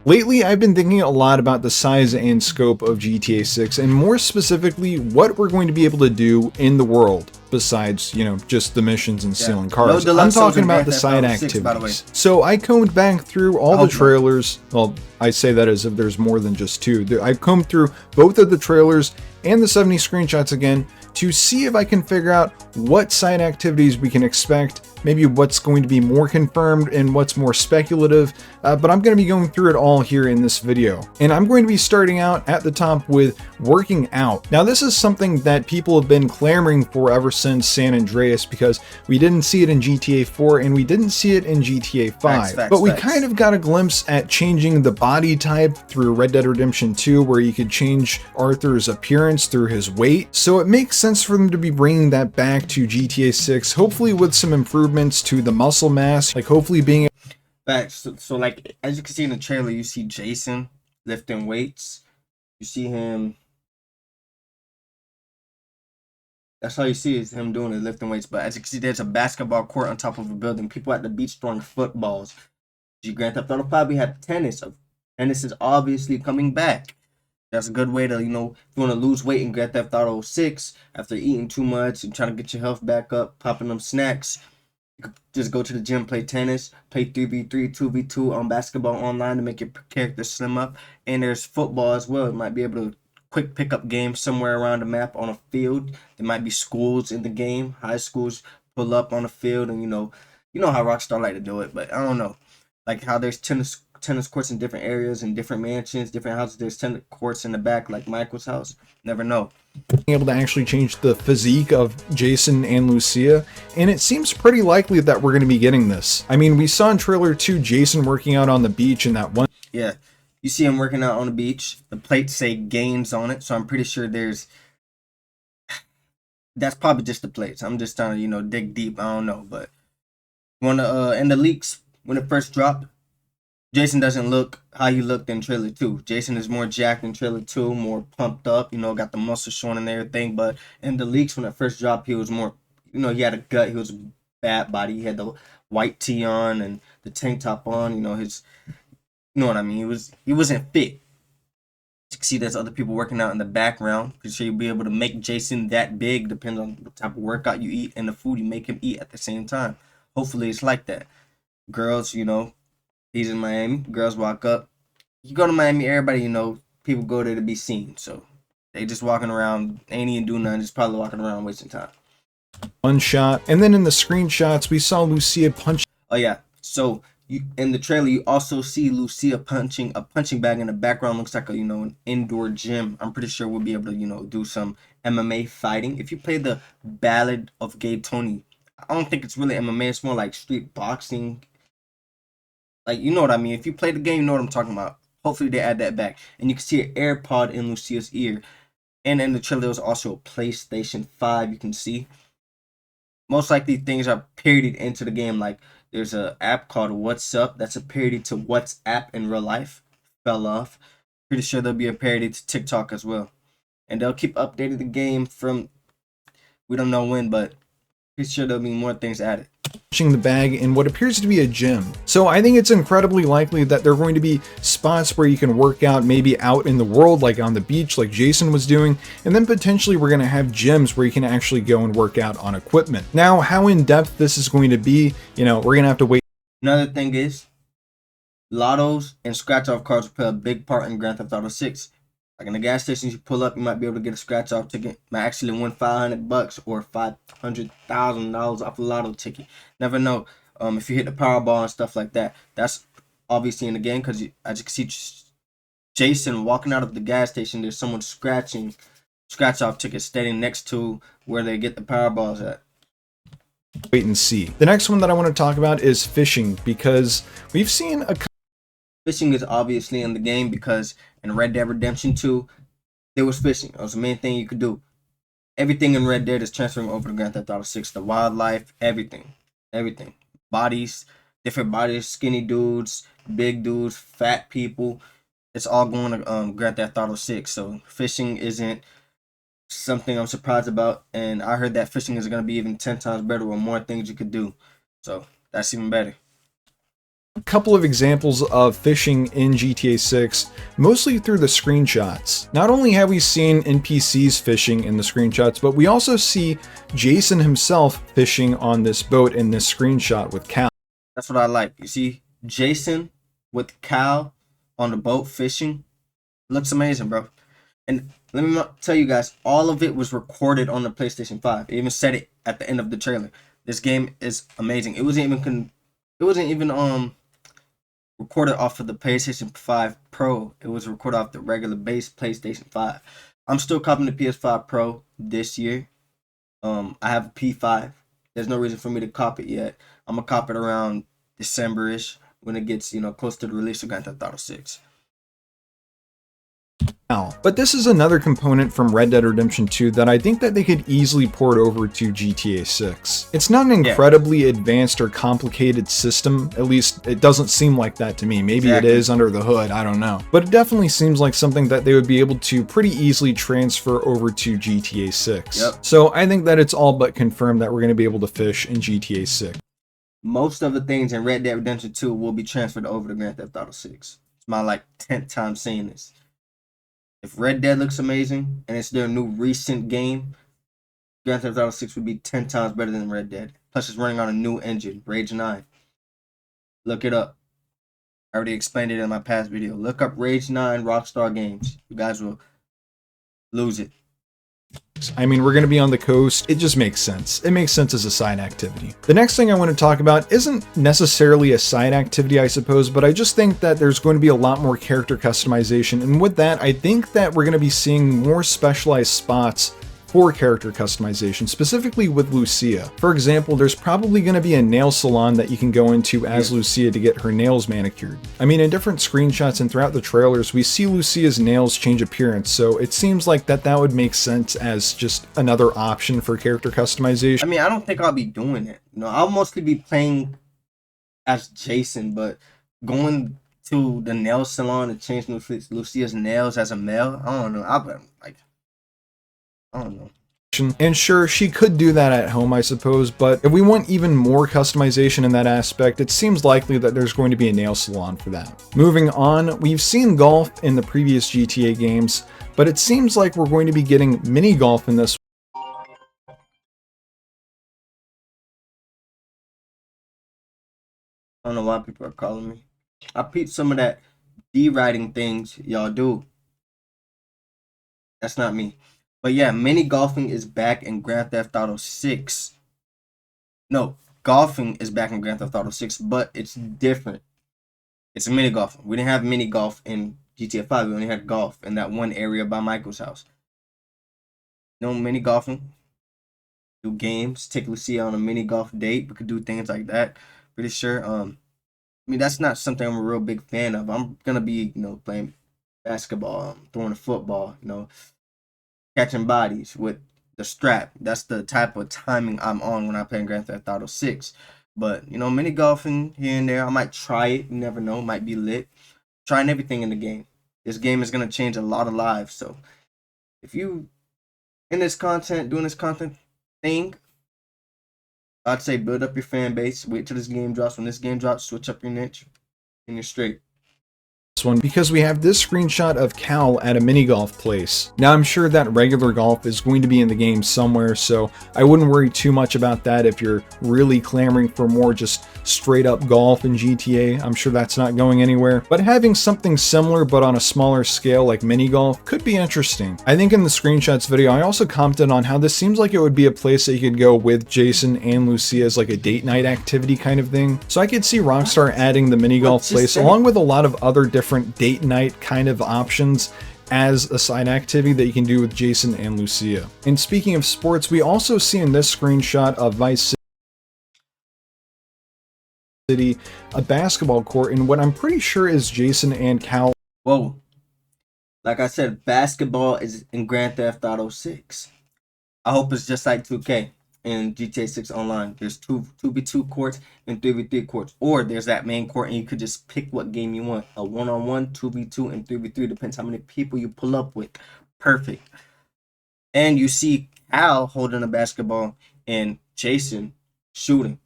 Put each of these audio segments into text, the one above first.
Lately, I've been thinking a lot about the size and scope of GTA 6, and more specifically, what we're going to be able to do in the world, besides, just the missions and Yeah. stealing No cars. I'm deluxe zones talking in about Grand the Theft side Auto 6, by the way. activities. So I combed back through all the hope not. trailers. Well, I say that as if there's more than just two. I've combed through both of the trailers and the 70 screenshots again to see if I can figure out what side activities we can expect, maybe what's going to be more confirmed and what's more speculative, but I'm going to be going through it all here in this video. And I'm going to be starting out at the top with working out. Now this is something that people have been clamoring for ever since San Andreas, because we didn't see it in GTA 4 and we didn't see it in GTA 5. But we kind of got a glimpse at changing the body type through Red Dead Redemption 2, where you could change Arthur's appearance through his weight. So it makes sense for them to be bringing that back to GTA 6, hopefully with some improvements to the muscle mass, like hopefully being Facts. So like as you can see in the trailer, you see Jason lifting weights. You see him. That's all you see is him doing is lifting weights. But as you can see, there's a basketball court on top of a building. People at the beach throwing footballs. Grand Theft Auto 5, we have tennis. Tennis is obviously coming back. That's a good way to, if you want to lose weight in Grand Theft Auto 6 after eating too much and trying to get your health back up, popping them snacks. You could just go to the gym, play tennis, play 3v3, 2v2 on basketball online to make your character slim up. And there's football as well. You might be able to quick pickup games somewhere around the map on a field. There might be schools in the game, high schools pull up on the field, and you know how Rockstar like to do it, but I don't know. Like how there's tennis courts in different areas, in different mansions, different houses. There's tennis courts in the back, like Michael's house. Never know. able to actually change the physique of Jason and Lucia, and it seems pretty likely that we're going to be getting this. I mean, we saw in trailer 2 Jason working out on the beach in that one. Yeah, you see him working out on the beach. The plates say games on it, so I'm pretty sure that's probably just the plates. I'm just trying to, dig deep. I don't know, but in the leaks when it first dropped, Jason doesn't look how he looked in trailer 2. Jason is more jacked in trailer 2, more pumped up, got the muscles showing and everything. But in the leaks when it first dropped, he was more, he had a gut. He was a bad body. He had the white tee on and the tank top on. You know what I mean. He wasn't fit. You can see there's other people working out in the background. Pretty sure you'll be able to make Jason that big. Depends on the type of workout you eat and the food you make him eat at the same time. Hopefully it's like that. Girls, he's in Miami. Girls walk up. You go to Miami, everybody, people go there to be seen. So they just walking around, ain't even doing nothing, just probably walking around wasting time. One shot, and then in the screenshots, we saw Lucia punch. Oh yeah. So in the trailer, you also see Lucia punching a punching bag in the background. Looks like an indoor gym. I'm pretty sure we'll be able to do some MMA fighting. If you play the Ballad of Gay Tony, I don't think it's really MMA. It's more like street boxing. Like, you know what I mean. If you play the game, you know what I'm talking about. Hopefully they add that back. And you can see an AirPod in Lucia's ear. And in the trailer, there's also a PlayStation 5 you can see. Most likely things are parodied into the game. Like there's an app called What's Up. That's a parody to WhatsApp in real life. Fell off. Pretty sure there'll be a parody to TikTok as well. And they'll keep updating the game from, we don't know when, but pretty sure there'll be more things added. The bag in what appears to be a gym. So I think it's incredibly likely that there are going to be spots where you can work out, maybe out in the world, like on the beach, like Jason was doing, and then potentially we're going to have gyms where you can actually go and work out on equipment. Now, how in depth this is going to be, we're going to have to wait. Another thing is, lottos and scratch off cards will play a big part in Grand Theft Auto 6. Like in the gas stations, you pull up, you might be able to get a scratch off ticket. Might actually win $500 or $500,000 off a lotto ticket. Never know. If you hit the Powerball and stuff like that, that's obviously in the game because as you can see, Jason walking out of the gas station, there's someone scratching scratch off tickets standing next to where they get the Powerballs at. Wait and see. The next one that I want to talk about is fishing, because we've seen a fishing is obviously in the game because in Red Dead Redemption 2, there was fishing. That was the main thing you could do. Everything in Red Dead is transferring over to Grand Theft Auto 6. The wildlife, everything. Bodies, different bodies, skinny dudes, big dudes, fat people. It's all going to Grand Theft Auto 6. So fishing isn't something I'm surprised about. And I heard that fishing is going to be even 10 times better with more things you could do. So that's even better. A couple of examples of fishing in GTA 6, mostly through the screenshots. Not only have we seen NPCs fishing in the screenshots, but we also see Jason himself fishing on this boat in this screenshot with Cal. That's what I like. You see Jason with Cal on the boat fishing. Looks amazing, bro. And let me tell you guys, all of it was recorded on the PlayStation 5. It even said it at the end of the trailer. This game is amazing. It wasn't even recorded off of the PlayStation 5 Pro. It was recorded off the regular base PlayStation 5. I'm still copying the PS5 Pro this year. I have a P5. There's no reason for me to cop it yet. I'm gonna cop it around December-ish when it gets, close to the release of Grand Theft Auto 6. But this is another component from Red Dead Redemption 2 that I think that they could easily port over to GTA 6. It's not an incredibly advanced or complicated system, at least it doesn't seem like that to me. Maybe it is under the hood, I don't know. But it definitely seems like something that they would be able to pretty easily transfer over to GTA 6. Yep. So I think that it's all but confirmed that we're going to be able to fish in GTA 6. Most of the things in Red Dead Redemption 2 will be transferred over to Grand Theft Auto 6. It's my 10th time seeing this. If Red Dead looks amazing and it's their new recent game, Grand Theft Auto 6 would be 10 times better than Red Dead. Plus, it's running on a new engine, Rage 9. Look it up. I already explained it in my past video. Look up Rage 9 Rockstar Games. You guys will lose it. I mean, we're going to be on the coast. It just makes sense. It makes sense as a side activity. The next thing I want to talk about isn't necessarily a side activity, I suppose, but I just think that there's going to be a lot more character customization. And with that, I think that we're going to be seeing more specialized spots for character customization, specifically with Lucia. For example, there's probably going to be a nail salon that you can go into as Lucia to get her nails manicured. I mean, in different screenshots and throughout the trailers, we see Lucia's nails change appearance, so it seems like that would make sense as just another option for character customization. I mean, I don't think I'll be doing it. I'll mostly be playing as Jason, but going to the nail salon to change Lucia's nails as a male, I don't know. I don't know. And sure, she could do that at home, I suppose, but if we want even more customization in that aspect, it seems likely that there's going to be a nail salon for that. Moving on, we've seen golf in the previous GTA games, but it seems like we're going to be getting mini golf in this. I don't know why people are calling me. I peeped some of that D-riding things y'all do. That's not me. But yeah, mini golfing is back in Grand Theft Auto 6. No, golfing is back in Grand Theft Auto 6, but it's different. It's a mini golfing. We didn't have mini golf in GTA 5. We only had golf in that one area by Michael's house. No mini golfing. Do games. Take Lucia on a mini golf date. We could do things like that. Pretty sure. I mean, that's not something I'm a real big fan of. I'm gonna be, playing basketball, throwing a football, catching bodies with the strap. That's the type of timing I'm on when I play Grand Theft Auto 6. But, mini golfing here and there, I might try it. You never know. Might be lit. Trying everything in the game. This game is going to change a lot of lives. So, if you in this content, doing this content thing, I'd say build up your fan base. Wait till this game drops. When this game drops, switch up your niche and you're straight. One because we have this screenshot of Cal at a mini golf place. Now I'm sure that regular golf is going to be in the game somewhere, so I wouldn't worry too much about that if you're really clamoring for more just straight up golf in GTA. I'm sure that's not going anywhere, but having something similar but on a smaller scale like mini golf could be interesting. I think in the screenshots video I also commented on how this seems like it would be a place that you could go with Jason and Lucia as like a date night activity kind of thing. So I could see Rockstar adding the mini golf place along with a lot of other different date night kind of options as a side activity that you can do with Jason and Lucia. And speaking of sports, we also see in this screenshot of Vice City a basketball court in what I'm pretty sure is Jason and Cal. Whoa. Like I said, basketball is in Grand Theft Auto 6. I hope it's just like 2K in GTA 6 Online. There's 2v2 courts and 3v3 courts. Or there's that main court and you could just pick what game you want. A 1-on-1, 2v2, and 3v3. Depends how many people you pull up with. Perfect. And you see Al holding a basketball and Jason shooting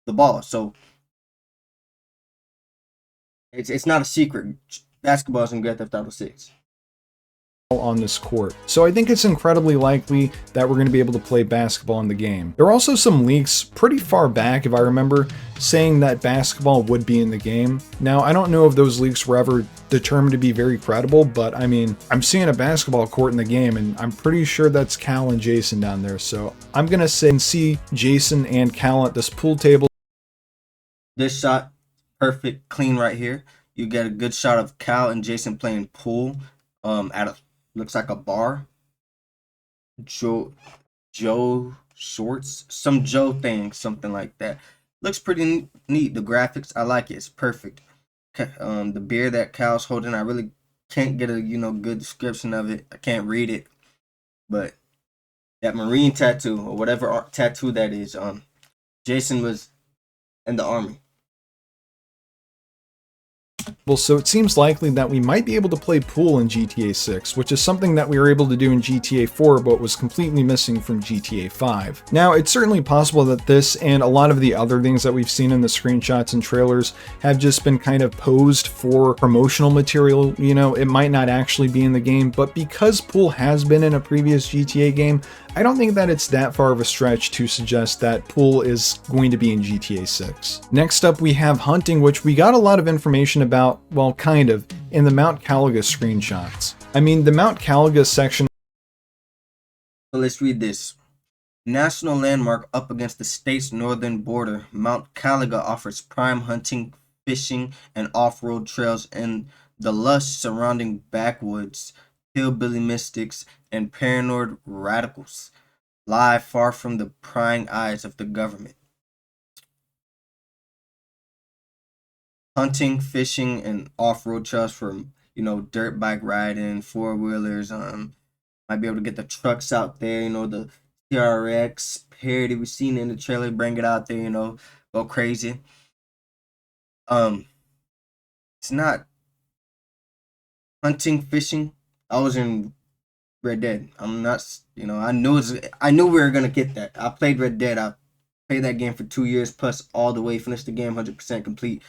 the ball. So It's not a secret. Basketball is in Grand Theft Auto 6. On this court. So I think it's incredibly likely that we're going to be able to play basketball in the game. There were also some leaks pretty far back, if I remember, saying that basketball would be in the game. Now, I don't know if those leaks were ever determined to be very credible, but I mean, I'm seeing a basketball court in the game, and I'm pretty sure that's Cal and Jason down there. So I'm going to say and see Jason and Cal at this pool table. This shot, perfect, clean right here. You get a good shot of Cal and Jason playing pool at a looks like a bar. Joe Shorts, some Joe thing, something like that. Looks pretty neat. The graphics, I like it. It's perfect. The beer that Cal's holding, I really can't get a good description of it. I can't read it, but that marine tattoo or whatever tattoo that is, Jason was in the army. Well, so it seems likely that we might be able to play pool in GTA 6, which is something that we were able to do in GTA 4 but was completely missing from GTA 5. Now, it's certainly possible that this and a lot of the other things that we've seen in the screenshots and trailers have just been kind of posed for promotional material. It might not actually be in the game, but because pool has been in a previous GTA game, I don't think that it's that far of a stretch to suggest that pool is going to be in GTA 6. Next up, we have hunting, which we got a lot of information about, well, kind of, in the Mount Caliga screenshots. I mean, the Mount Caliga section. So let's read this. National landmark up against the state's northern border, Mount Caliga offers prime hunting, fishing, and off-road trails in the lush surrounding backwoods. Hillbilly mystics and paranoid radicals lie far from the prying eyes of the government. Hunting, fishing, and off-road trails for dirt bike riding, four-wheelers. Might be able to get the trucks out there. The TRX parody we've seen in the trailer. Bring it out there. Go crazy. It's not hunting, fishing. I was in Red Dead. I'm not, I knew we were gonna get that. I played Red Dead. I played that game for 2 years plus all the way. Finished the game 100% complete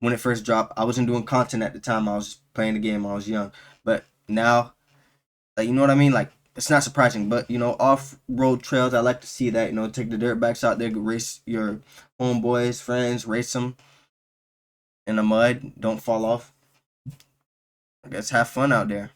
when it first dropped. I wasn't doing content at the time. I was just playing the game. I was young, but now, you know what I mean. It's not surprising, but off-road trails. I like to see that. Take the dirt bikes out there, race your homeboys, friends, race them in the mud. Don't fall off. I guess have fun out there.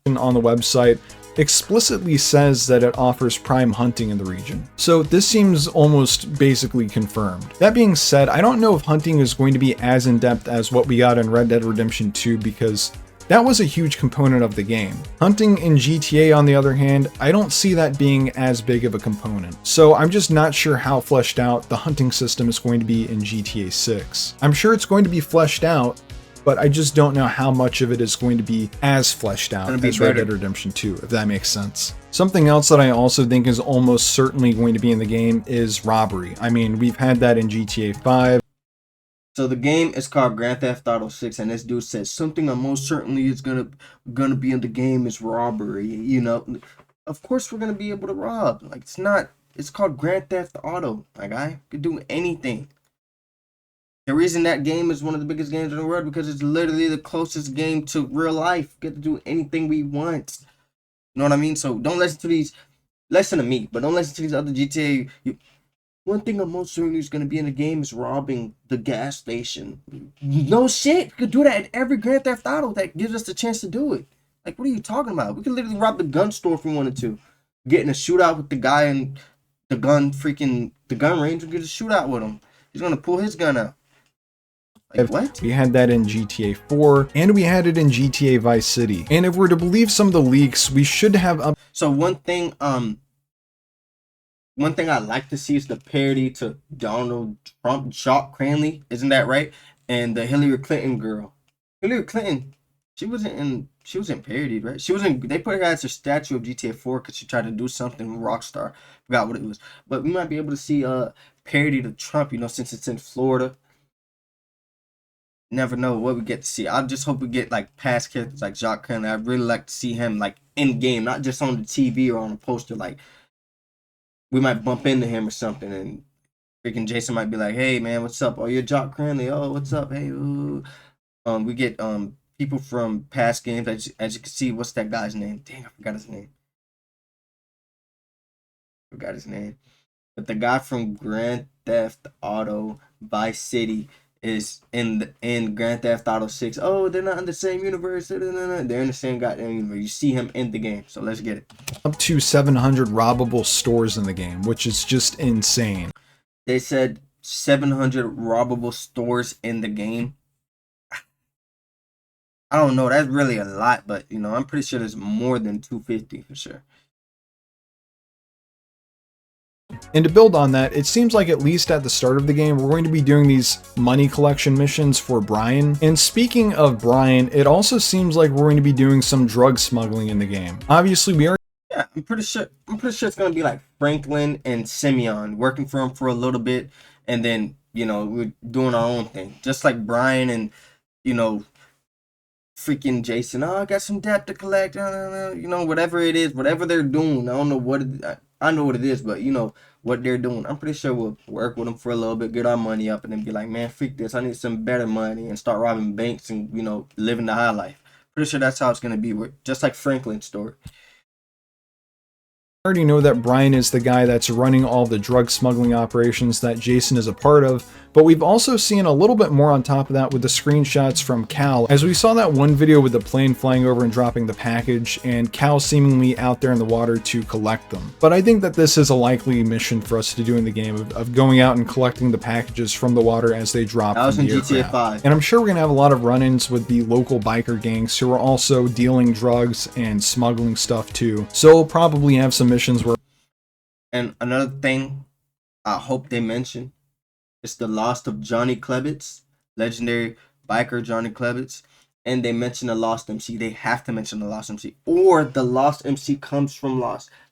On the website explicitly says that it offers prime hunting in the region. So this seems almost basically confirmed. That being said, I don't know if hunting is going to be as in-depth as what we got in Red Dead Redemption 2 because that was a huge component of the game. Hunting in GTA, on the other hand, I don't see that being as big of a component. So I'm just not sure how fleshed out the hunting system is going to be in GTA 6. I'm sure it's going to be fleshed out, but I just don't know how much of it is going to be as fleshed out as Red Dead Redemption 2, if that makes sense. Something else that I also think is almost certainly going to be in the game is robbery. I mean, we've had that in GTA 5. So the game is called Grand Theft Auto 6, and this dude says something that most certainly is gonna be in the game is robbery. Of course we're gonna be able to rob. It's called Grand Theft Auto. My guy, you could do anything. The reason that game is one of the biggest games in the world because it's literally the closest game to real life. We get to do anything we want. You know what I mean? So don't listen to these. Listen to me, but don't listen to these other GTA. One thing I'm most certain is going to be in the game is robbing the gas station. No shit. We could do that in every Grand Theft Auto that gives us the chance to do it. What are you talking about? We could literally rob the gun store if we wanted to. Get in a shootout with the guy in the gun range. We get a shootout with him. He's going to pull his gun out. What? We had that in GTA 4, and we had it in GTA Vice City. And if we're to believe some of the leaks, we should have So one thing I like to see is the parody to Donald Trump, Jock Cranley, isn't that right? And the Hillary Clinton girl. Hillary Clinton, she wasn't parodied, right? They put her as a statue of GTA 4 because she tried to do something with Rockstar. Forgot what it was. But we might be able to see parody to Trump, since it's in Florida. Never know what we get to see. I just hope we get past characters like Jacques Cranley. I'd really like to see him in game, not just on the TV or on a poster. We might bump into him or something, and freaking Jason might be like, "Hey man, what's up? Oh, you're Jacques Cranley. Oh, what's up? Hey, ooh." We get people from past games. As you can see, what's that guy's name? Dang, I forgot his name. But the guy from Grand Theft Auto Vice City is in Grand Theft Auto 6. Oh, they're not in the same universe. They're in the same goddamn universe. You see him in the game. So let's get it. Up to 700 robbable stores in the game, which is just insane. They said 700 robbable stores in the game. I don't know. That's really a lot, but I'm pretty sure there's more than 250 for sure. And to build on that, it seems like at least at the start of the game, we're going to be doing these money collection missions for Brian. And speaking of Brian, it also seems like we're going to be doing some drug smuggling in the game. Obviously, we are. Yeah, I'm pretty sure it's gonna be like Franklin and Simeon working for him for a little bit, and then we're doing our own thing, just like Brian and freaking Jason. Oh, I got some debt to collect. Whatever it is, whatever they're doing. I don't know what I know what it is, but what they're doing. I'm pretty sure we'll work with them for a little bit, get our money up, and then be like, man, freak this. I need some better money, and start robbing banks and living the high life. Pretty sure that's how it's gonna be. Just like Franklin's story. I already know that Brian is the guy that's running all the drug smuggling operations that Jason is a part of, but we've also seen a little bit more on top of that with the screenshots from Cal, as we saw that one video with the plane flying over and dropping the package, and Cal seemingly out there in the water to collect them. But I think that this is a likely mission for us to do in the game, of going out and collecting the packages from the water as they drop that was from the in GTA aircraft. 5. And I'm sure we're going to have a lot of run-ins with the local biker gangs who are also dealing drugs and smuggling stuff too. So we'll probably have some missions where. And another thing I hope they mention is the loss of Johnny Klebitz, legendary biker Johnny Klebitz. And they mention the Lost MC. They have to mention the Lost MC. Or the Lost MC comes from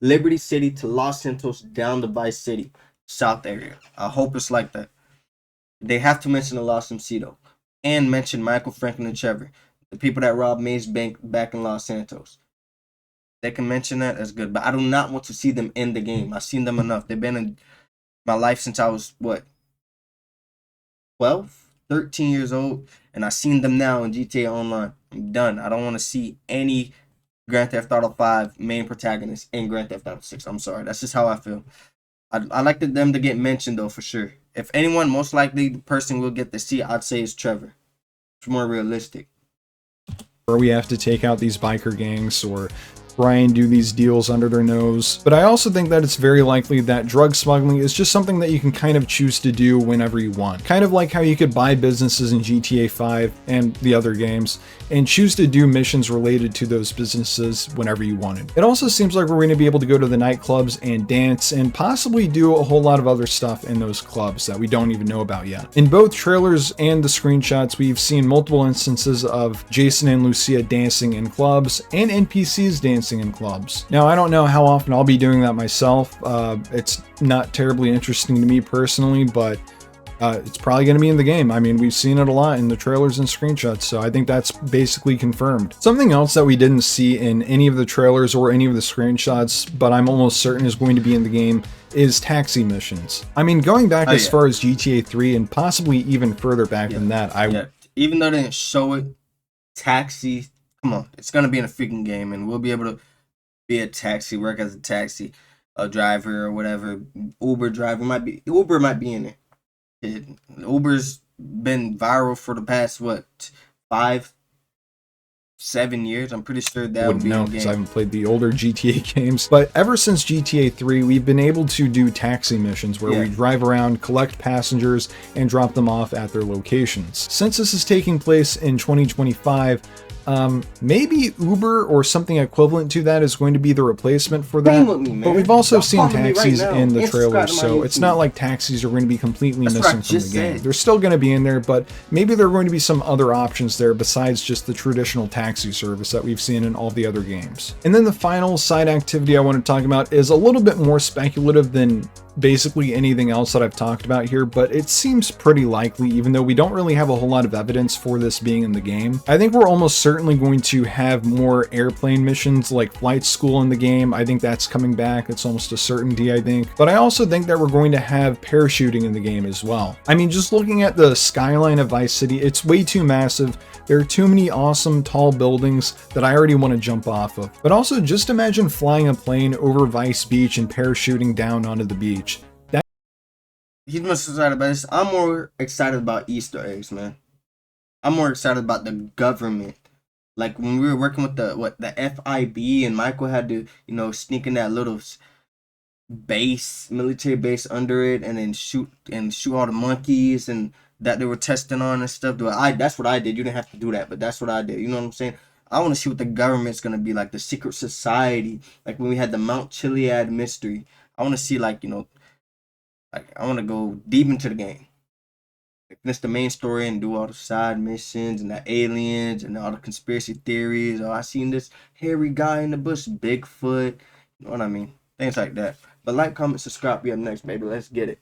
Liberty City to Los Santos down to Vice City, South area. I hope it's like that. They have to mention the Lost MC though. And mention Michael, Franklin, and Trevor, the people that robbed Maze Bank back in Los Santos. They can mention that, that's good. But I do not want to see them in the game. I've seen them enough. They've been in my life since I was, 12, 13 years old. And I've seen them now in GTA Online. I'm done. I don't want to see any Grand Theft Auto 5 main protagonist in Grand Theft Auto 6. I'm sorry. That's just how I feel. I like them to get mentioned, though, for sure. If anyone, most likely the person we'll get to see, I'd say is Trevor. It's more realistic. Where we have to take out these biker gangs or Brian do these deals under their nose. But I also think that it's very likely that drug smuggling is just something that you can kind of choose to do whenever you want. Kind of like how you could buy businesses in GTA 5 and the other games and choose to do missions related to those businesses whenever you wanted. It also seems like we're going to be able to go to the nightclubs and dance and possibly do a whole lot of other stuff in those clubs that we don't even know about yet. In both trailers and the screenshots, we've seen multiple instances of Jason and Lucia dancing in clubs and NPCs dancing in clubs. Now, I don't know how often I'll be doing that myself. It's not terribly interesting to me personally, but it's probably going to be in the game. I mean, we've seen it a lot in the trailers and screenshots, so I think that's basically confirmed. Something else that we didn't see in any of the trailers or any of the screenshots, but I'm almost certain is going to be in the game, is taxi missions. I mean, going back as far as GTA 3 and possibly even further back than that, even though they didn't show it, taxi, come on, it's going to be in a freaking game, and we'll be able to be a taxi, work as a taxi driver or whatever. Uber might be in there. Uber's been viral for the past 5-7 years. I'm pretty sure that would be know because I haven't played the older GTA games. But ever since GTA 3, we've been able to do taxi missions where we drive around, collect passengers, and drop them off at their locations. Since this is taking place in 2025, maybe Uber or something equivalent to that is going to be the replacement for that. But we've also seen taxis in the trailers, so it's not like taxis are going to be completely missing from the game. They're still going to be in there, but maybe there are going to be some other options there besides just the traditional taxi service that we've seen in all the other games. And then the final side activity I want to talk about is a little bit more speculative than basically anything else that I've talked about here, but it seems pretty likely, even though we don't really have a whole lot of evidence for this being in the game. I think we're almost certainly going to have more airplane missions like flight school in the game. I think that's coming back. It's almost a certainty, I think. But I also think that we're going to have parachuting in the game as well. I mean, just looking at the skyline of Vice City, it's way too massive. There are too many awesome tall buildings that I already want to jump off of. But also just imagine flying a plane over Vice Beach and parachuting down onto the beach. He's most excited about this. I'm more excited about Easter eggs, man. I'm more excited about the government. Like when we were working with the FIB and Michael had to, sneak in that little military base under it, and then shoot all the monkeys and that they were testing on and stuff. That's what I did. You didn't have to do that, but that's what I did. You know what I'm saying? I want to see what the government's gonna be like, the secret society, like when we had the Mount Chiliad mystery. I want to see I want to go deep into the game. Finish the main story and do all the side missions and the aliens and all the conspiracy theories. Oh, I seen this hairy guy in the bush, Bigfoot. You know what I mean? Things like that. But like, comment, subscribe. Be up next, baby. Let's get it.